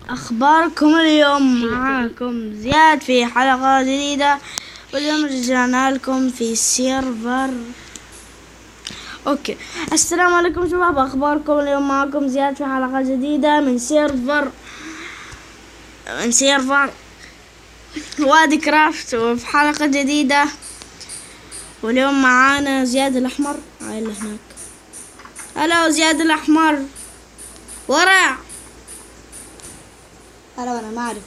أخباركم اليوم؟ معاكم زياد في حلقة جديدة، واليوم رجعنا لكم في سيرفر. اوكي، السلام عليكم شباب، أخباركم اليوم؟ معاكم زياد في حلقة جديدة من سيرفر وادي كرافت، وفي حلقة جديدة. واليوم معانا زياد الأحمر اللي هناك. هلو زياد الأحمر، ورع. هلا، انا ما اعرفك.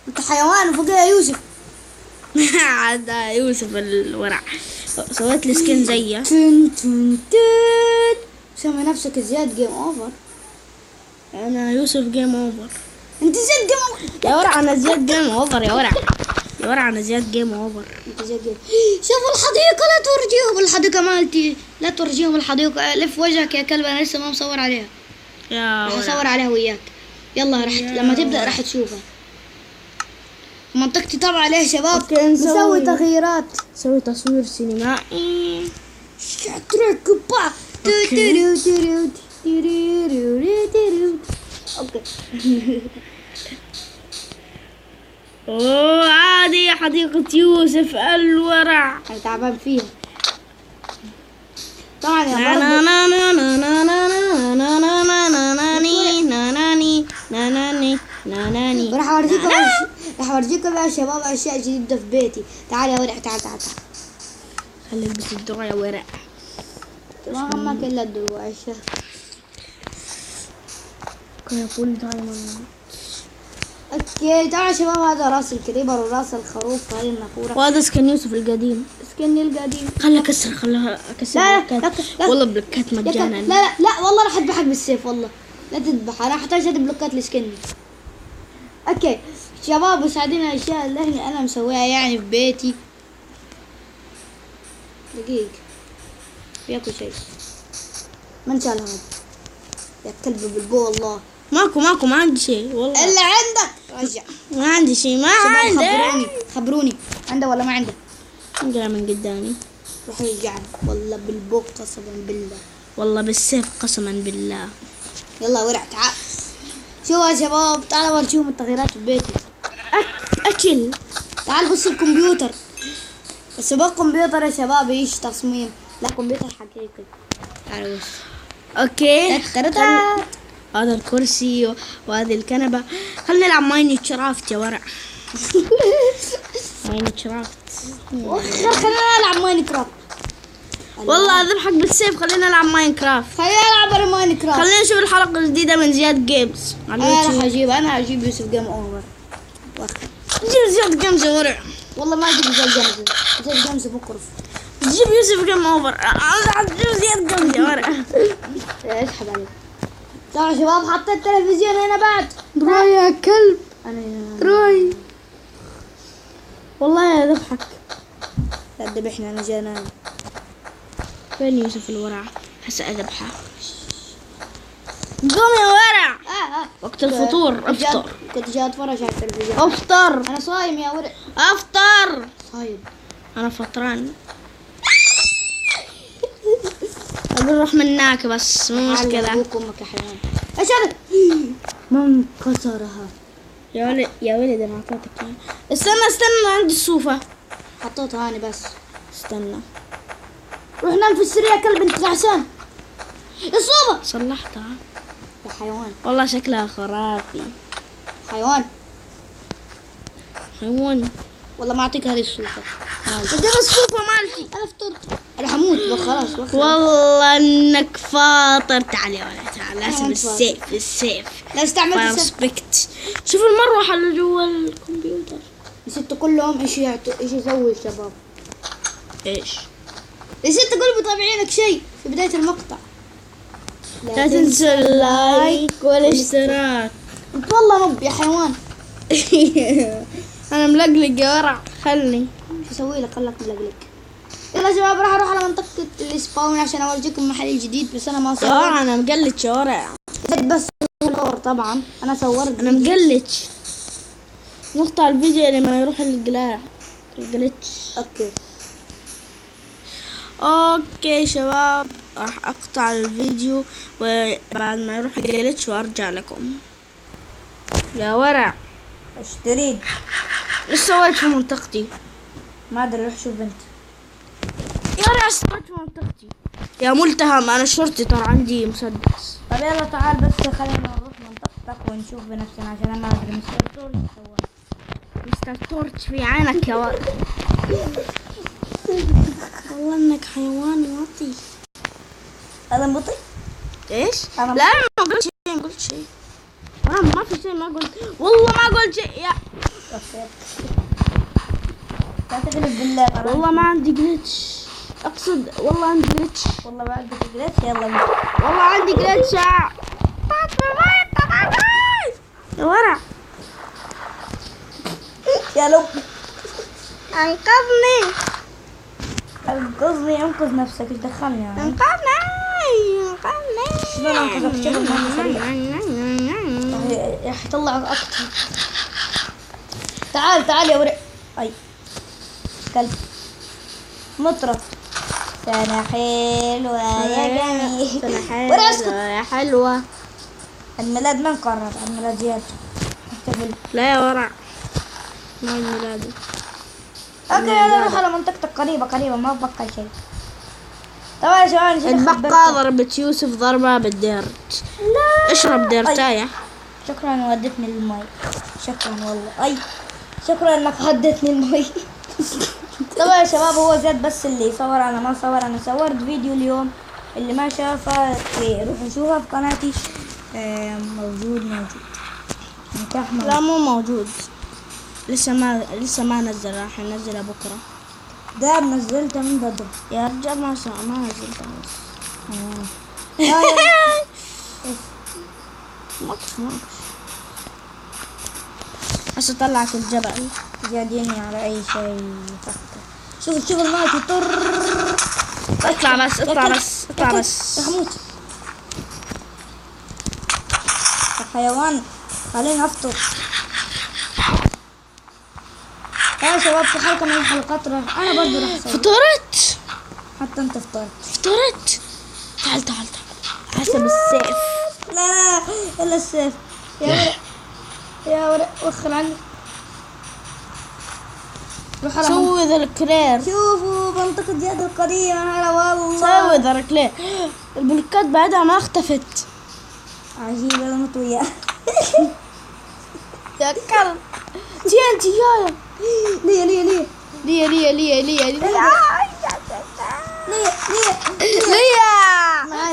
انت حيوان وفوقها يوسف. هذا يوسف الورع، سويت لي سكين زيه. سمي نفسك زياد جيم اوفر. انا يوسف جيم اوفر. انت زياد جيم اوفر يا ورع، انا زياد جيم اوفر. يا ورع انا زياد جيم اوفر. انت زياد جيم. شوفوا الحديقة، لا تورجيهم الحديقة مالتي، لا تورجيهم الحديقة. لف وجهك يا كلب، انا لسه ما مصور عليها. راح اصور عليها وياك. يلا لما تبدأ راح تشوفها. منطقتي طبعا عليها شباب. نسوي تغييرات، نسوي تصوير سينمائي. اوكي. اوه، عادي حديقة يوسف الورع. انا تعبان فيها طبعا يا راح اورجيكم يا شباب اشياء جديدة في بيتي. تعال يا ورع، تعال. خلي البس الدرع يا ورع. ما همك الا الدروع. كيفول دايما. اوكي تعال يا شباب، هذا راس الكريبر وراس الخروف، هاي النافورة، وهذا سكن يوسف القديم. سكني القديم. خلها اكسر بلوكات. والله بلوكات مجانا. لا والله راح اذبحك بالسيف. والله لا تذبح، انا احتاج هذه بلوكات لسكني. اوكي شباب، وساعدينا الاشياء اللي انا مسويها يعني في بيتي. دقيق فيكو شيء من شال هذا يا كلب بالبو. والله ماكو ما عندي شيء والله. اللي عندك رجع. ما عندي شيء، ما عندي. خبروني عنده ولا ما عنده. جاء من قدامي. روح يرجعني والله بالبو قسما بالله، والله بالسيف قسما بالله. يلا ورع تعال. شو يا شباب، تعالوا اورجيكم التغييرات في بيتي. اكل. تعال بص الكمبيوتر، بس بقى كمبيوتر يا شباب ايش تصميم، لا كمبيوتر حقيقي. تعالوا بص. اوكي، هذا الكرسي وهذه الكنبة. خلينا نلعب ماينكرافت يا ورع. ماينكرافت. خلينا نلعب ماينكرافت. والله اذبحك بالسيف. خلينا نلعب ماينكرافت. خلينا نلعب ماينكرافت. خلينا نشوف الحلقة الجديدة من زياد جيمز على اليوتيوب. انا هجيب يوسف جيم اوفر. جيب زياد جيمز يا ورع. والله ما اجيب زياد جيمز. زياد جيمز مقرف. جيب يوسف جيم اوفر. جيب زياد جيمز يا ورع. اسحب عليك. تعالوا يا شباب، حطيت التلفزيون هنا بعد. روي يا كلب. انا روي. والله اذبحك. لا تذبحني، انا جنان. فين يوسف الورع؟ هسه اذبحه. قوم يا ورع. وقت الفطور. افطر. كنت جاي اتفرج على التلفزيون. افطر. انا صايم يا ورع. افطر. صايم. انا فطران. بنروح مناك بس مو مشكلة. ابوك وامك يا حيوان. ايش هذا؟ من كسرها يا ولد انا اعطيتك اياه. استنى عندي الصوفة. حطيتها انا بس. استنى. روح نام في السرير يا كلب، انت نعسان. الصوبة صلحتها يا حيوان. والله شكلها خرافي. حيوان والله ما اعطيك هذه الصوفة. جيب الصوفة مالتي. انا فطرت، انا حموت خلاص. والله انك فاطر. تعال يا ولد تعال. لازم السيف. لا استعملت ريسبكت. شوف المروحة اللي جوا الكمبيوتر. نسيت اقول لهم ايش يسوي الشباب. ايش؟ نسيت اقول بطابعينك شيء في بداية المقطع. لا تنسوا اللايك والاشتراك. انت والله نب يا حيوان. انا ملقلق يا ورع. خلني. شو اسوي لك؟ خلك ملقلق. يلا يا شباب، راح اروح على منطقة السباون عشان اورجيكم محل جديد، بس انا ما صورت. انا مقلتش يا ورع. بس طبعا انا صورت. انا مقلتش. نقطع الفيديو لما يروح الجلتش. اوكي شباب، راح اقطع الفيديو وبعد ما يروح الجلتش وارجع لكم. يا ورع. ايش تريد؟ ايش سويت في منطقتي؟ ما ادري، روح شوف انت. يا ورع ايش سويت في منطقتي؟ يا ملتهم انا شرطي ترى عندي مسدس. طب يلا تعال بس خلينا نروح منطقتك ونشوف بنفسنا عشان انا ما ادري مستر تورش سوى. مستر تورتش في عينك يا ورع. والله انك حيوان واطي. انا بطيء. ايش؟ لا ما قلت شيء، ما قلت شيء. ما في شيء، ما قلت والله ما قلت شيء يا. لا تغلب بالله. والله ما عندي جلتش، اقصد والله عندي جلتش. والله ما عندك جلتش. يلا والله عندي جلتش يا ورع. يا لب انقذني. انقذني. انقذ نفسك. ايش دخلني يعني؟ انقذني. شلون انقذك؟ شغل ما سريع. راح يطلعك اكثر. تعال يا ورع. اي كلب مطرف. سنة حلوة يا جميل. سنة حلوة يا حلوة. الميلاد من قرر؟ الميلاد زياد. احتفل. لا يا ورع، ما عيد ميلادي. اوكي يلا نروح على منطقتك. قريبة ما بقى شيء. طبعا يا شباب البقى ضربت يوسف ضربة بالديرت. لا اشرب ديرتاية. شكرا ودتني للمي. شكرا والله. اي شكرا انك هدتني المي. طبعا يا شباب هو زياد بس اللي صور، انا ما صور. انا صورت فيديو اليوم، اللي ما شافه روحوا شوفها في قناتي. موجود. لا مو موجود، لسه ما نزل، راح ننزله بكره. ده نزلته من بدري يا رجال. ما نزلته ماكس. هسه طلعت الجبل. زياديني على اي شيء يفكر. شوف المايك يطر. اطلع بس. يا حمود يا حيوان، خليني افطر. يا شباب في حلقة من الحلقات انا برضو راح اسوي. فطرت. حتى انت فطرت. تعال حسب السيف. لا الا السيف. يا ورق وخر عني. سوي ذا الكرير. شوفوا منطقة زياد القديمة. هلا والله. سوي ذا الكرير. البلوكات بعدها ما اختفت. عجيبة انا مت وياه. يا كلب. انت يايا. ليه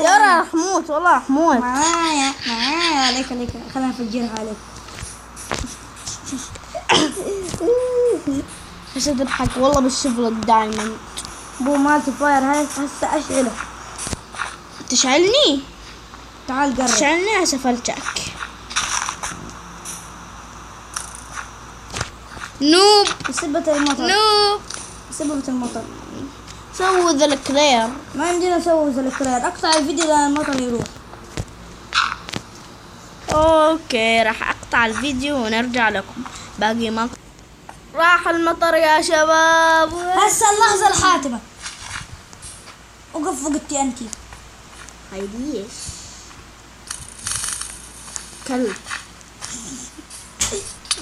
يا راح موت، والله راح موت. معايا عليك. خلينا نفجرها عليك. هسه تضحك والله بالشفل الدايموند. بو مالتي فاير هاي هسه اشعله. تشعلني. تعال قرب. تشعلني هسه فلتك. نوب. سبة المطر. سووا ذا الكرير. ما عندنا نسوي ذا الكرير. اقطع الفيديو لان المطر يروح. اوكي راح اقطع الفيديو ونرجع لكم باقي مطر. راح المطر يا شباب. هسه اللحظة الحاتمة. وقف وقت انتي. هيديش كلب.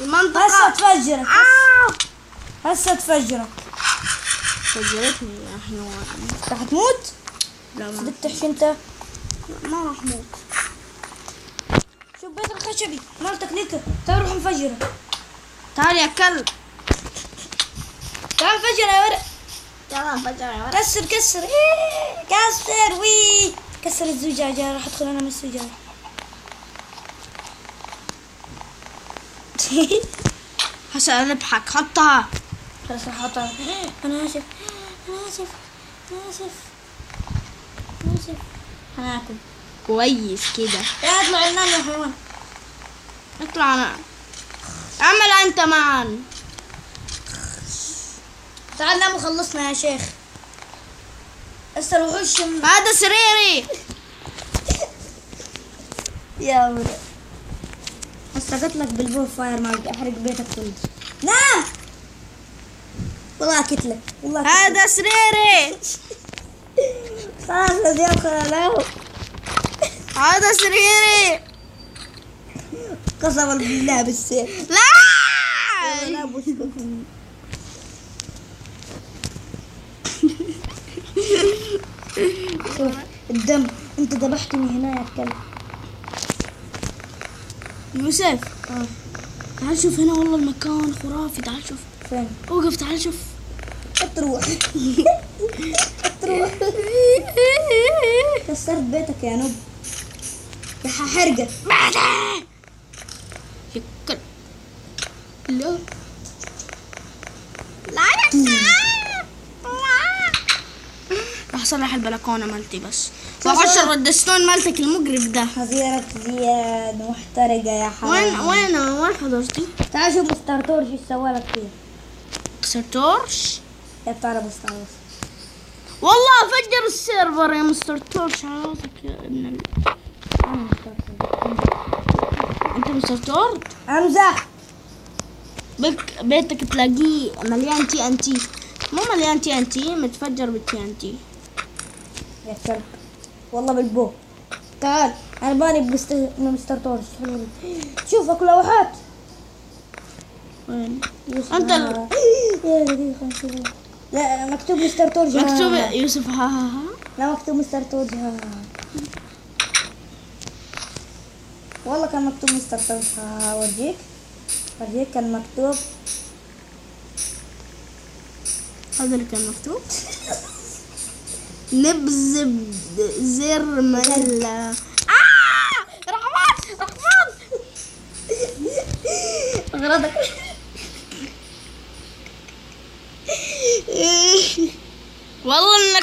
المنطقة هسه تفجرك. هسه تفجرك. فجرتني يا حيوان. راح تموت؟ لا ما بدك تحشي انت. ما راح موت. شوف بيت الخشبي مالتك ليك. تعال روح نفجره. تعال يا كلب. تعال نفجر يا ورق. يلا فجر يا ولد. كسر كسر وي. كسر الزجاجة. راح ادخل انا من الزجاجة. هسه نضحك. حطها. خلاص راح احطها. انا اسف. هناكل. كويس كده. يا اطلع نام يا حيوان. اطلع انا. اعمل انت معا. تعال نام وخلصنا يا شيخ. هسه الوحوش هذا سريري. يا ولد. هسه قتلك بالبور فاير مالك. احرق بيتك كله. نام. والله قتلك. هذا سريري. خلاص يا زياد خلاص. هذا سريري. قسما بالله بالسيف. لا لا بسكت. شوف الدم، انت ذبحتني هنا يا كلب. يوسف تعال شوف هنا، والله المكان خرافي. تعال شوف فين؟ اوقف، تعال شوف. تروح. تروح. كسرت بيتك يا نوب. يا حرقة. يا كلب. لا لا راح اصلح البلكونه مالتي بس، واحشر الردستون مالتك المقرف ده. حظيرك زياد محترقة يا حرام. وين حضرتي؟ تعال شوف مستر تورش ايش سوالك فيه. تورش؟ يا بتعرف بس. والله فجر السيرفر يا مستر تورش. عرفتك يا ابن انت مستر تورش؟ امزح. بيتك تلاقيه مليان تي ان تي. مو مليان تي ان تي، متفجر بالتي ان تي. يا كلب والله بالبو. تعال انا باني بمستر تورش. شوفك لوحات. وين؟ انت يا دقيقة نشوف. لا مكتوب مستر تورج. مكتوب يوسف ها. لا مكتوب مستر تورج ها. والله كان مكتوب مستر تورج ها. اورجيك كان مكتوب. هذا اللي كان مكتوب. نبذ زر ملا. رحمن اغراضك. والله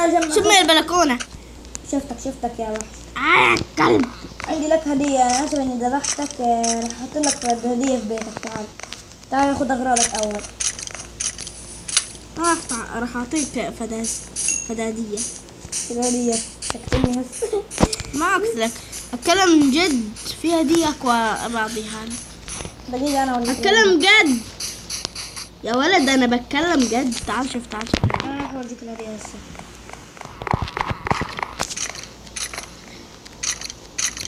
انك شوف من البلكونة. شفتك يا وحش. كلب. عندي لك هدية. أنا آسف إني ذبحتك. راح أحط لك هدية في بيتك. تعال خذ أغراضك أول. راح أعطيك فدادية. هدية تكتبني هسه. ما أقتلك، أتكلم من جد. في هدية أكوا بعضيها. دقيقة أنا أوريك. أتكلم جد يا ولد، أنا بتكلم جد. تعال شوف. أنا راح أوريك الهدية هسه.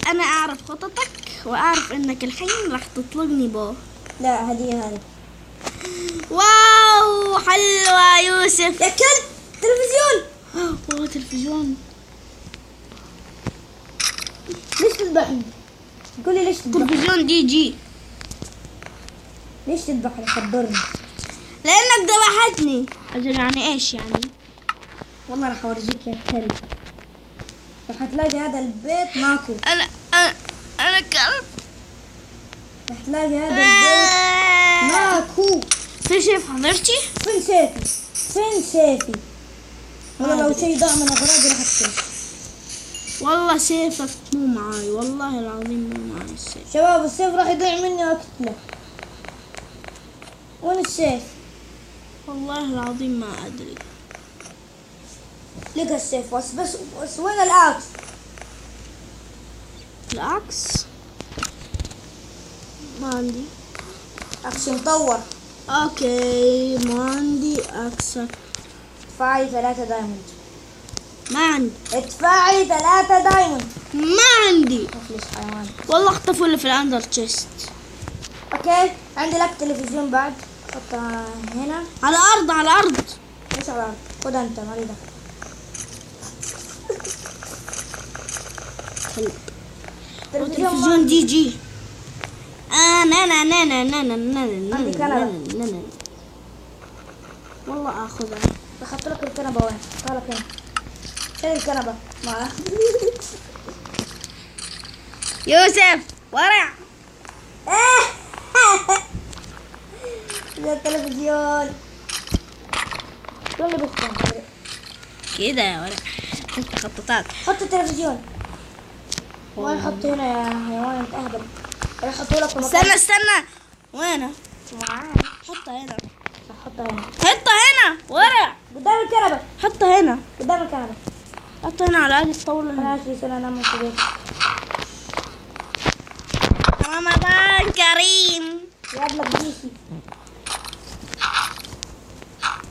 أنا أعرف خططك وأعرف إنك الحين راح تطلقني بو. لا هدية هذه. واو حلوة يوسف. يا كلب تلفزيون. والله تلفزيون. ليش تذبحني؟ قولي ليش تذبحني؟ تلفزيون دي جي. ليش تذبحني؟ خبرني. لأنك ذبحتني. أجل يعني إيش يعني؟ والله راح أورجيك يا كلب. راح تلاقي هذا البيت ماكو. أنا كلب. راح تلاقي هذا البيت ماكو. في سيف حضرتي؟ فين سيفي؟ والله لو شيء ضاع من أغراضي راح أكتب. والله سيفك مو معاي، والله العظيم مو معاي السيف. شباب السيف راح يضيع مني وأقتله. وين السيف؟ والله العظيم ما أدري. لقى السيف بس وين العكس؟ العكس ما عندي. عكس مطور. اوكي ما عندي عكس. ادفعي 3 دايموند. ما عندي. ادفعي 3 دايموند. ما عندي مفلس حيوان. والله اختفوا اللي في الاندر تشيست. اوكي عندي لك تلفزيون بعد. حطها هنا على الارض. ليش على الارض؟ خد انت مريضة. تلفزيون دي جي. عندي كنبة. والله اخذها. احط لك الكنبة وين؟ تعال هنا. شيل الكنبة معاه. يوسف ورع. يا التلفزيون. شو اللي بيختار؟ كده يا ورع. انت خططات. حط التلفزيون. وين حط هنا يا حيوان انت اهبل. انا احطه لك في مكان. استنى وينه؟ معاي. حطها هنا. حطها هنا ورع. قدام الكنبة. حطها هنا. قدام الكنبة. حطها هنا على هذه الطاولة. انا 20 سنة انام في البيت. رمضان كريم. يا ابنك بيسي.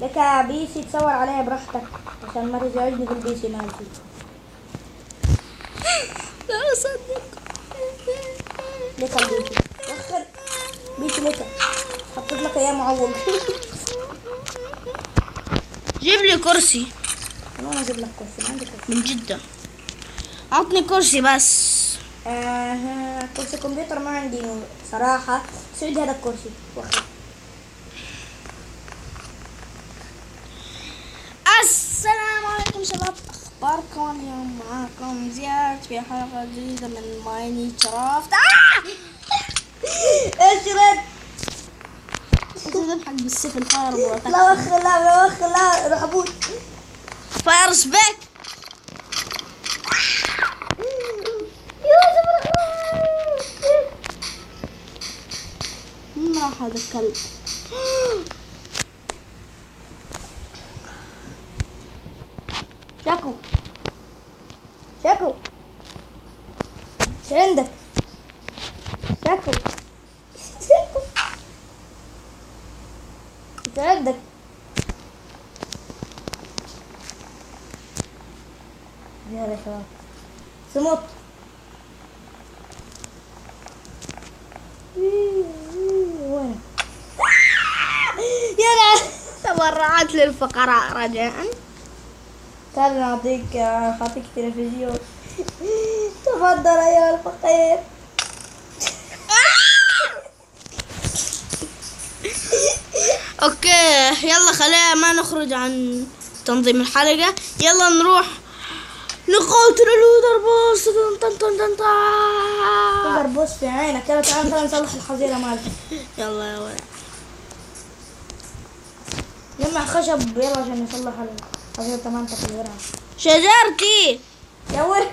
لك بيسي تصور عليها براحتك عشان ما تزعجني في البيسي مالتي. لا أصدق. لك البيسي وخر بيسي لك حطيت لك اياه معوق. جيب لي كرسي انا اجيب لك كرسي، ما عندي كرسي. من جدة. عطني كرسي بس. كرسي كمبيوتر ما عندي صراحة. سعود هذا الكرسي وخر. السلام عليكم شباب، اخباركم؟ اليوم معاكم زياد في حلقة جديدة من ماينكرافت. ايش رد؟ انت تضحك بالسيف الفاير. لا وخر لا وخر لا روح ابوي. فاير سبيك. مين راح هذا الكلب؟ شاكو شاكو شو عندك؟ شاكو شاكو شو عندك؟ يا شباب سموت. وين؟ يلا تبرعت للفقراء رجاء. تعال نعطيك خاطيك تلفزيون. تفضل أيها الفقير. اوكي يلا خلينا ما نخرج عن تنظيم الحلقة. يلا نروح نقاتل اللودر بوس. تقدر بوس في عينك. يلا تعال نصلح الحظيرة مالتي. يلا يا ولد. جمع خشب يلا عشان نصلح الحظيرة تمامتك اللي وراها. شجرتي يا ولد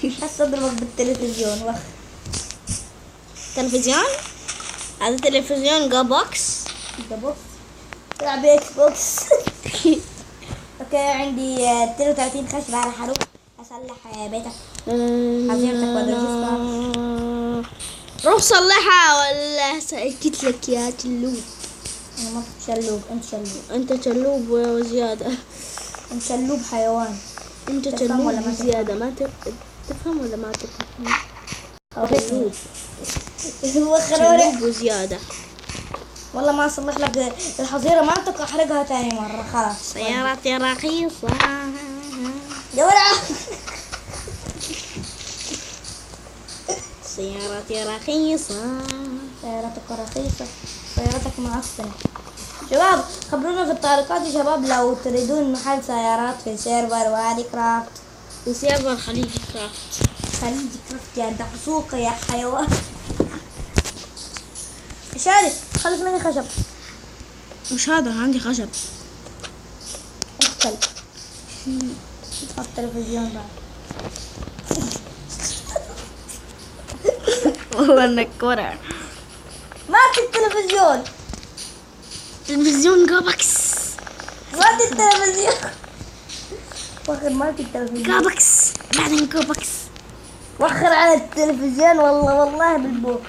هسه اضربك بالتلفزيون وخ. تلفزيون؟ هذا تلفزيون جو بوكس. انت بوكس تلعب اكس بوكس. اوكي عندي 32 خشبة على حروف اصلح بيتك حظيرتك وادرسها. روح صلحها ولا سأكت لك يا شلوب. انا ما شلوب، انت شلوب. انت شلوب وزيادة. انت شلوب حيوان. انت تفهم ولا شلوب ما زيادة. ما تفهم ولا ما تفهم؟ شلوب. شلوب وزيادة. والله ما اصلح لك الحظيرة مالتك واحرقها تاني مرة خلاص. سيارتي رخيصة. يا ولع. سيارتي رخيصة. سيارتك رخيصة، سيارتك معفنة. شباب خبرونا في التعليقات يا شباب لو تريدون محل سيارات في سيرفر وادي كرافت. في سيرفر خليجي كرافت. خليجي كرافت يا دحسوقة يا حيوان. شاري خليك لي خشب. مش هذا عندي خشب. اختل تحط التلفزيون بعد. والله انك ورع. مات التلفزيون. تلفزيون جابكس. مات التلفزيون. وخر مات التلفزيون. جابكس بعدين جابكس. وخر على التلفزيون والله بالبوك.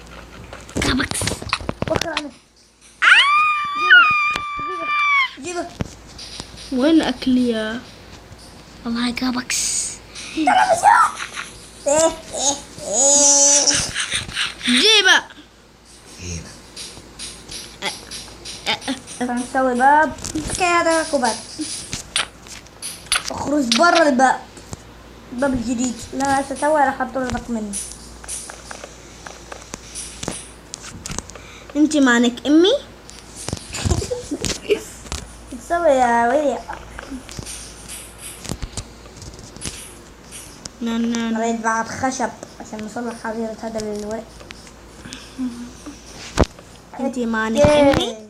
جابكس. وخر عليه. جيبه وين اكلي يا والله جابكس. تلفزيون. جيبه. نسوي باب. اوكي هذا كوبات. اخرج برا الباب. الباب الجديد لا ستسوي راح احط لك منه. انت مانك امي. تسوي يا ولي. نريد بعض خشب عشان نصلح حظيرة هذا الولد. انت مانك امي.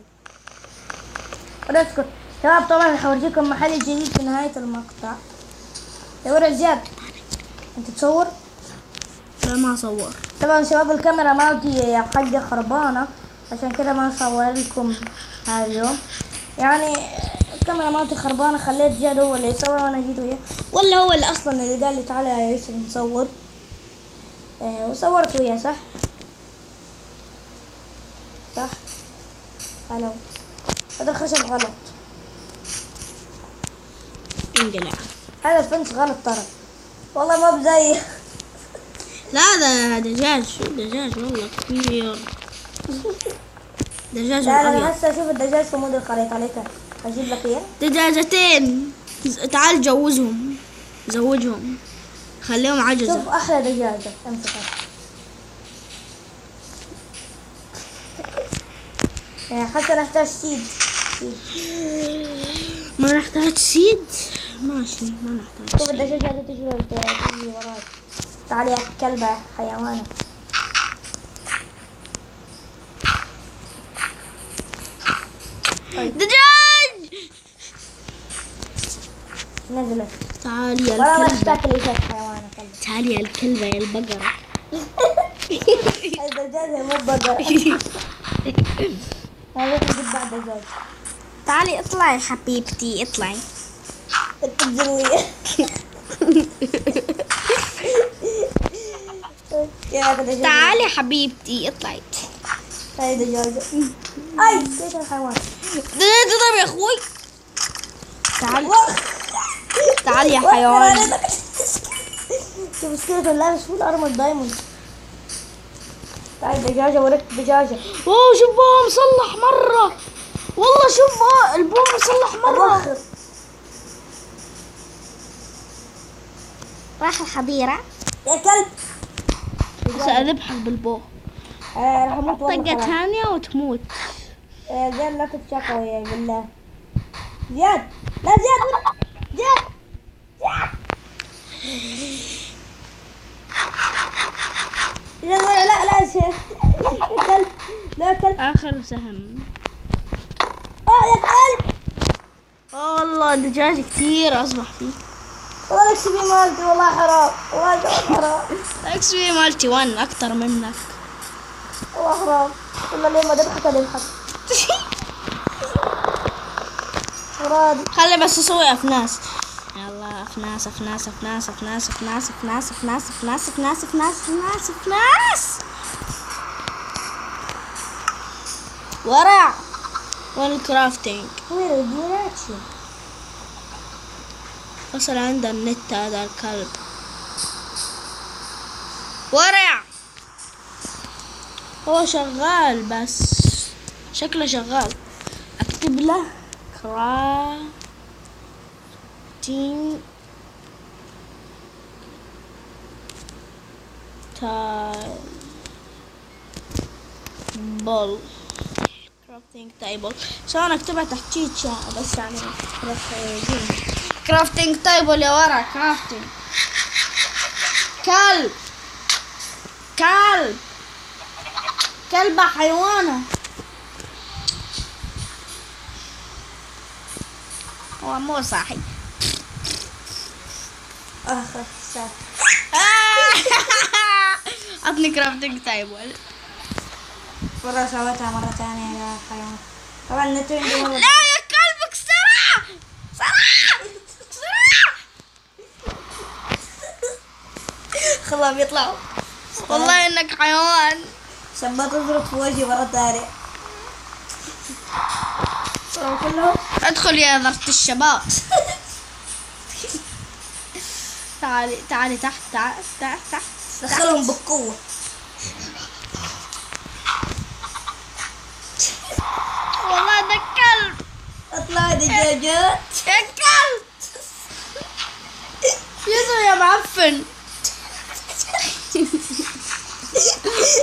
اسكت شباب. طبعا حورجيكم محل جديد في نهاية المقطع. يا ورع زياد انت تصور؟ لا ما صور. طبعا شباب الكاميرا مالتي حاجة خربانة عشان كده ما صور لكم هذا اليوم. يعني الكاميرا مالتي خربانة. خليت زياد هو اللي يصور وانا جيت وياه. ولا هو اللي اصلا اللي قال لي تعالى يا يوسف نصور. وصورت وياه صح؟ صح؟ هلا هذا الخشب غلط. انقلع. هذا الفنس غلط ترى، والله ما بزي. لا ده دجاج، دجاج والله كبير. دجاج لا أبيض. انا هسه اشوف الدجاج في مود الخريطة عليك، اجيب لك اياه. دجاجتين، تعال جوزهم، زوجهم، خليهم عجزة. شوف احلى دجاجة، امسكها. حتى نحتاج سيد. ما نحتاج سيد، ماشي ما نحتاج شوف سيد. الدجاجة هذه تجي وراي. تعالي يا كلبة يا حيوانة. دجاج نزلت. تعالي يا والله ما الكلبة، تاكل ايش حيوانة كلبة. تعالي يا الكلبة يا البقرة. الدجاجة مو بقرة. هذا تجيب بعد دجاج. تعالي اطلعي حبيبتي اطلعي. التجروية. تعالي حبيبتي اطلعي. هاي دجاجة. اي ليش الحيوان. دجاج ضرب يا اخوي. تعالي تعالي يا حيوان. شوف سكيلتون لابس فول ارمر دايموند. تعالي دجاجة ورك دجاجة. اوه شوف بوه مصلح مرة، والله شوف بوه البوه مصلح مرة. أبخر. راح الحبيرة. يا كلب. سأذبحك بالبوه. راح اموت والله طقة خلاص. ثانية وتموت. زياد لا تتشاقى وياي بالله. زياد لا زياد زياد زياد لا شيخ. يا كلب لا كلب. آخر سهم. يا كلب. والله دجاج كثير أصبح فيه. والله اكسبي مالتي والله حرام، والله حرام، اكسبي مالتي 1 أكتر منك. والله حرام. والله اليوم ما ذبحك اذبحك. راضي. خلي بس أسوي أفناس. يلا أفناس أفناس أفناس أفناس أفناس أفناس أفناس أفناس أفناس أفناس أفناس أفناس. ورع. وين الكرافتينج؟ وين الديناتشي؟ وصل عند النت هذا الكلب. ورع. هو شغال بس شكله شغال. اكتب له كرافتينج تايبل. كرافتينج تايبل شلون اكتبها تحت شيء بس يعني كرافتينج تايبل يا ورا. كرافتينج كلب كلب كلبة حيوانة. هو مو صاحي. اخر ساعة. عطني كرافتينج تايبل. مرة سويتها مرة ثانية يا حيوان. طبعا النتو عندي مرة. لا يا كلبك سرعة سرعة سرعة. خلاهم يطلعوا. والله انك حيوان. شبات تضرب في وجهي مرة ثانية. صاروا كلهم. ادخل يا ذرة الشباب. تعالي تعالي تحت تحت. دخلهم بالقوة. والله ده كلب. اطلع دجاجات. يا كلب يزو يا معفن.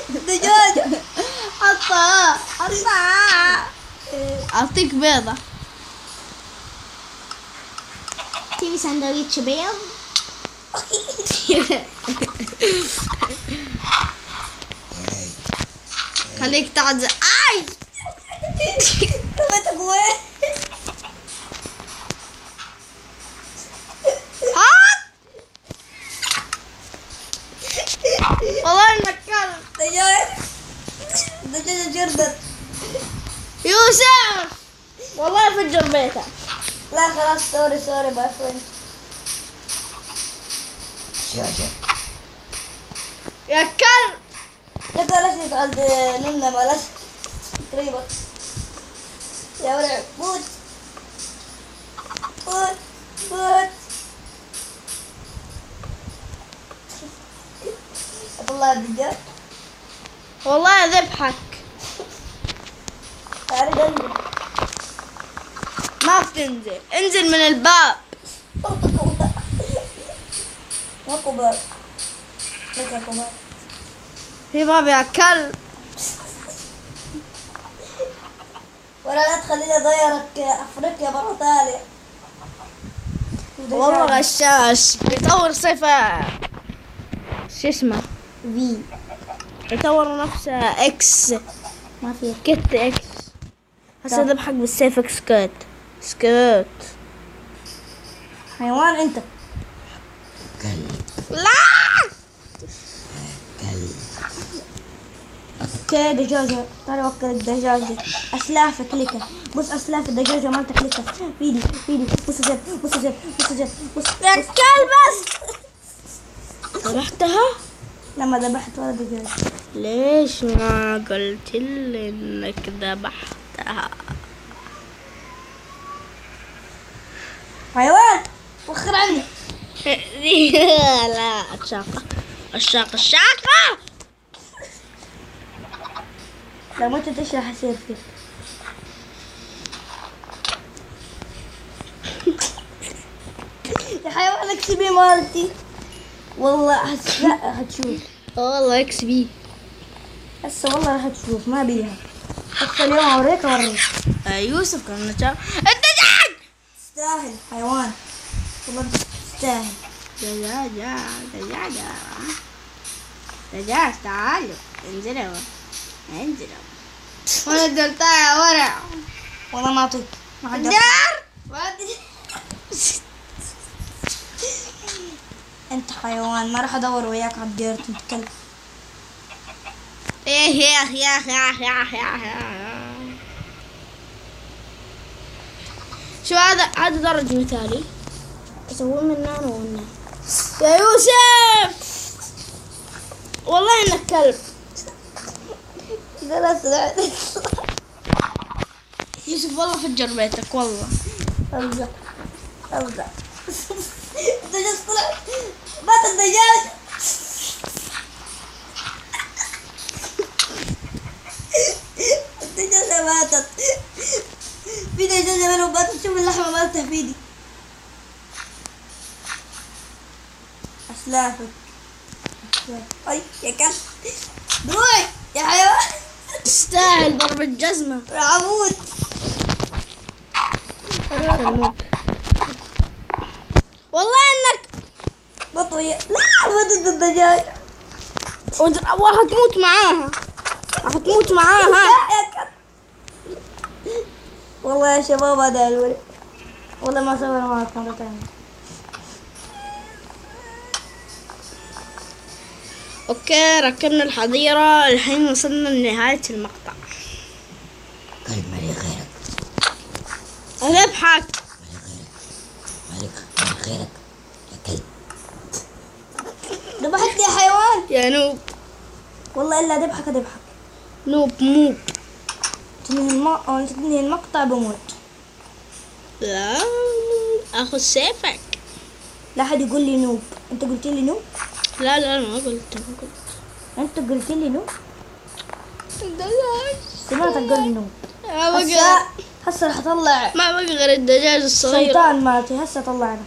دجاجة. حطها اعطيك بيضة. تبي سندويتش بيض؟ خليك تعزق. اي ما تقوى. هات. والله انك كلب. دجاجة جردت. يوسف والله فجر بيته. لا خلاص سوري باي فريند. يا كلب. لا بلاش عند نمنا بلاش تقريبا. يا ولد موت موت. اسكت. والله الدجاج والله ذبحك. تعالي انزل. ما بتنزل، انزل من الباب. ماكو باب. لك اكو باب. في باب يا كلب. ولا لا تخليني اغيرك افريقيا مرة ثانية. والله غشاش بيطور صفة شو اسمه في يطور نفسه اكس ما في. كت اكس. هسه ذبحك بالسيف اسكت اسكت. حيوان انت. لا اوكي دجاجة. تعالي وكل الدجاجة. اسلاف كليكة. بص اسلاف الدجاجة مالتك كليكة. فيدي بص جد بص جد بص جد بص يا كلب بس. ذبحتها؟ لما ذبحت ولا دجاجة. ليش ما قلت لي انك ذبحتها؟ حيوان وخر عني. لا الشاقة. لو ما انت ايش راح يصير فيك؟ يا حيوان اكسبي مالتي. والله لا هتشوف. والله اكس بي. هسه والله راح تشوف ما بيها. هسه اليوم اوريك. يوسف كان الدجاج. تستاهل حيوان. والله تستاهل. دجاج تعالوا انزلوا. وانا دلتها ورع. والله ما اعطيك. ما عندك. انت حيوان ما راح ادور وياك على الديرت انت كلب. شو هذا درج مثالي اسويه من نانو والنان. يا يوسف والله انك كلب. يوسف والله فجر بيتك والله. ارجع الدجاج طلع. مات الدجاج. الدجاجة ماتت. في دجاجة منهم ماتت. شوف اللحمة مالتها في ايدي. اسلافك. اي يا كلب دروعي يا حيوان. تستاهل ضرب الجزمة. راح اموت. والله انك بطوية. لا ما ضد الدجاج. راح تموت معاها. لا يا كلب. والله يا شباب هذا الولد. والله ما صور معك مرة ثانية. اوكي ركبنا الحظيرة. الحين وصلنا لنهاية المقطع. كلب مالي غيرك. اذبحك. مالي غيرك يا كلب. ذبحتني يا حيوان. يا نوب. والله الا ذبحك اذبحك. نوب تنهي المقطع بموت. لا اخذ سيفك. لا حد يقول لي نوب. انت قلت لي نوب. لا ما قلت. انت قلت لي نوب. الدجاج سمعتك تقول لي نوب. ما هسه بقى هسه راح اطلع ما بقى غير الدجاج الصغير. الشيطان مالتي. هسه طلعنا.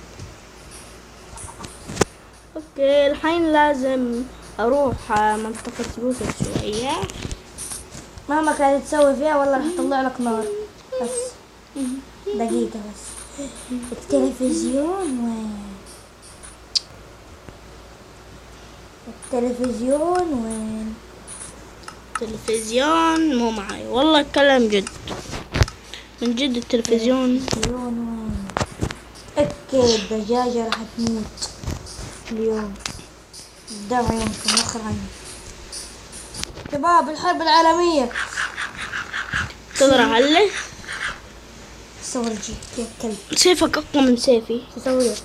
اوكي الحين لازم اروح منطقة يوسف شوية. مهما كانت تسوي فيها والله راح اطلع لك نار. بس دقيقة بس. التلفزيون وين؟ التلفزيون مو معي والله اتكلم جد من جد. التلفزيون وين؟ اوكي الدجاجة راح تموت اليوم. قدام عيونكم وخر عني. شباب الحرب العالمية. تقدر عليه. صور جي يا كلب. سيفك اقوى من سيفي. تسوي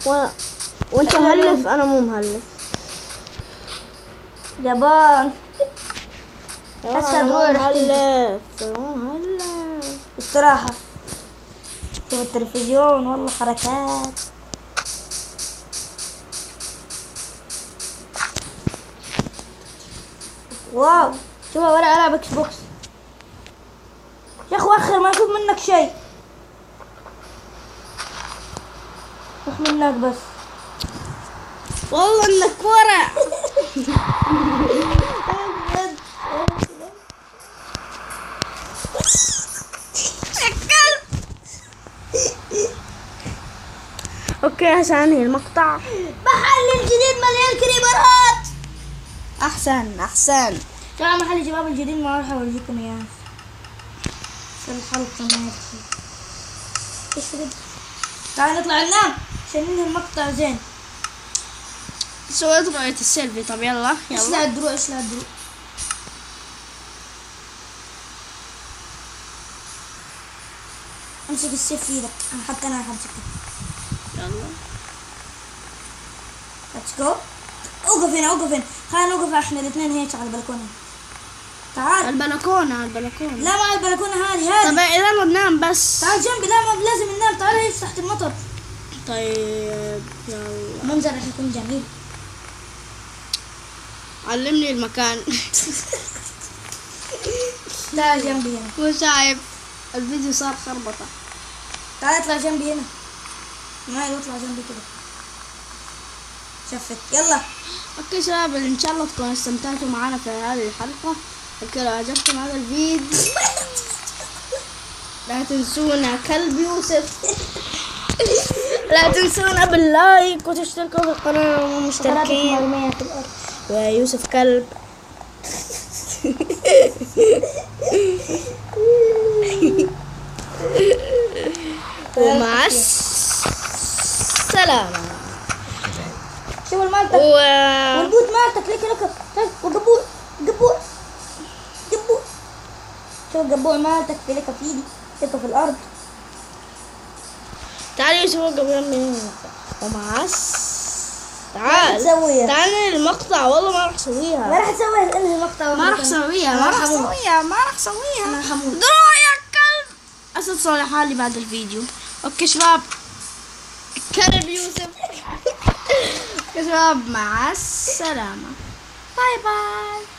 وانت مهلف انا مو مهلف. جبان. هسه مو نروح مهلف. استراحة. شوف التلفزيون والله حركات. واو شوفها ولا العب اكس بوكس يا اخو اخر ما اشوف منك شيء اخ منك بس والله انك ورع اوكي عشان انهي المقطع محل الجديد مليان كريبرات احسن طبعا محل الشباب الجديد ما راح اوريكم اياه في الحلقه ما يكفي تعال نطلع ننام عشان ننهي المقطع زين سويت رؤية السيلفي. طب يلا اشلع الدروع امسك السيف في ايدك حتى انا همسكه يلا ليتس جو. اوقف هنا خلينا نوقف احنا الاثنين هيك على البلكونه. تعال البلكونة لا ما البلكونه هذه طب اذا ننام بس. تعال جنبي لا ما لازم ننام. تعال هيك تحت المطر. طيب يلا المنظر راح يكون جميل. علمني المكان. تعال جنبي هنا. مو شايف الفيديو صار خربطة. تعال اطلع جنبي هنا. ما اطلع جنبي كده. شفت يلا. اوكي شباب ان شاء الله تكونوا استمتعتوا معنا في هذه الحلقة. اوكي لو عجبكم هذا الفيديو لا تنسونا كلب يوسف. لا تنسونا باللايك وتشتركوا في القناة ومشتركين ويوسف كلب. ومع السلامة. شوف المالتك والبوت مالتك لك وقبوع شوف القبوع مالتك في لك في ايدي لك في الارض. تعالي يوسف قبل ومع تعال تعال المقطع. والله ما راح اسويها. ما راح تسويها انهي المقطع. ما راح اسويها. انا حمود. دروع يا كلب. اسد صالح حالي بعد الفيديو. اوكي شباب كلب يوسف. يا شباب مع السلامة. باي باي.